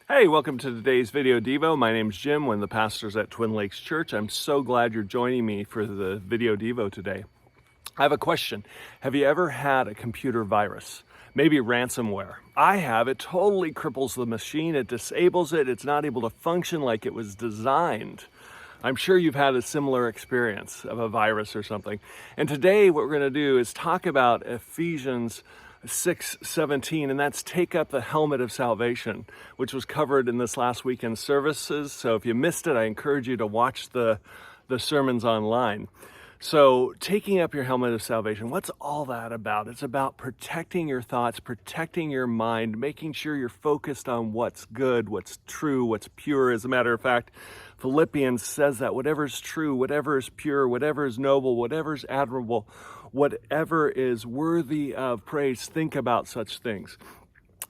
Hey, welcome to today's video Devo. My name's Jim, one of the pastors at Twin Lakes Church. I'm so glad you're joining me for the video Devo today. I have a question. Have you ever had a computer virus? Maybe ransomware. I have. It totally cripples the machine. It disables it. It's not able to function like it was designed. I'm sure you've had a similar experience of a virus or something. And today what we're going to do is talk about Ephesians 6:17, and that's take up the helmet of salvation, which was covered in this last weekend's services. So if you missed it, I encourage you to watch the sermons online. So taking up your helmet of salvation, what's all that about? It's about protecting your thoughts, protecting your mind, making sure you're focused on what's good, what's true, what's pure. As a matter of fact, Philippians says that whatever is true, whatever is pure, whatever is noble, whatever is admirable, whatever is worthy of praise, think about such things.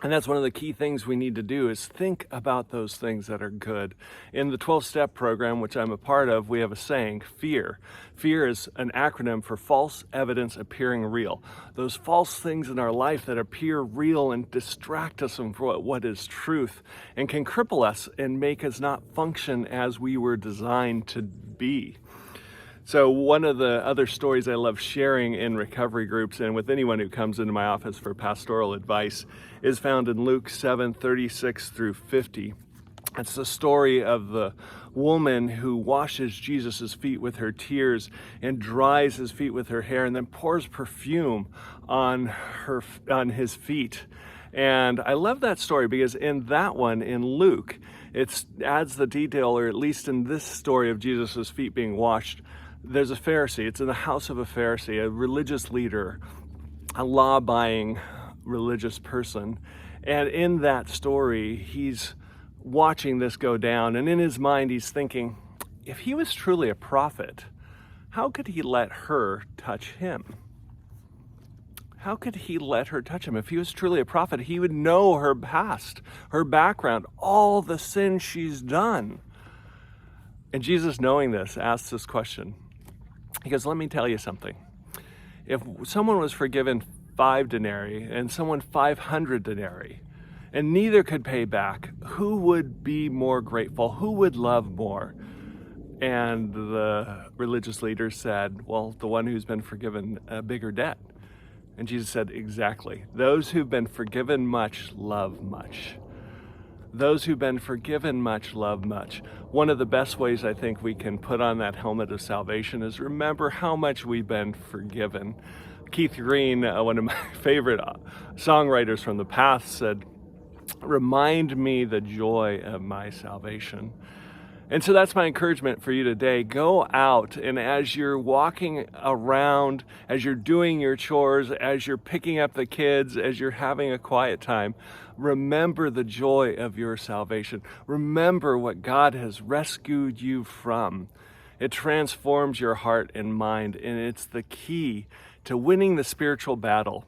And that's one of the key things we need to do is think about those things that are good. In the 12-step program, which I'm a part of, we have a saying, fear. Fear is an acronym for false evidence appearing real. Those false things in our life that appear real and distract us from what is truth and can cripple us and make us not function as we were designed to be. So one of the other stories I love sharing in recovery groups and with anyone who comes into my office for pastoral advice is found in Luke 7:36 through 50. It's the story of the woman who washes Jesus' feet with her tears and dries his feet with her hair and then pours perfume on his feet. And I love that story because in that one, in Luke, it adds the detail, or at least in this story of Jesus' feet being washed, there's a Pharisee. It's in the house of a Pharisee, a religious leader, a law-abiding religious person. And in that story, he's watching this go down. And in his mind, he's thinking, if he was truly a prophet, how could he let her touch him? How could he let her touch him? If he was truly a prophet, he would know her past, her background, all the sins she's done. And Jesus, knowing this, asks this question. He goes, let me tell you something. If someone was forgiven 5 denarii and someone 500 denarii, and neither could pay back, who would be more grateful? Who would love more? And the religious leader said, well, the one who's been forgiven a bigger debt. And Jesus said, exactly. Those who've been forgiven much love much. Those who've been forgiven much love much. One of the best ways I think we can put on that helmet of salvation is remember how much we've been forgiven. Keith Green, one of my favorite songwriters from the past, said, remind me the joy of my salvation. And so that's my encouragement for you today. Go out, and as you're walking around, as you're doing your chores, as you're picking up the kids, as you're having a quiet time, remember the joy of your salvation. Remember what God has rescued you from. It transforms your heart and mind, and it's the key to winning the spiritual battle.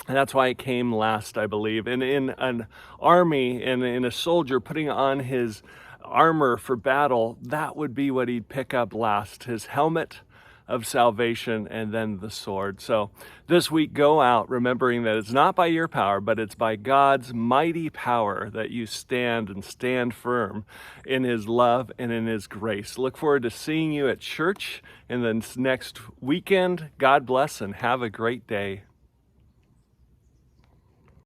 And that's why it came last, I believe. And in an army and in a soldier putting on his armor for battle, that would be what he'd pick up last, his helmet of salvation and then the sword. So this week, go out remembering that it's not by your power, but it's by God's mighty power that you stand and stand firm in his love and in his grace. Look forward to seeing you at church in the next weekend. God bless and have a great day.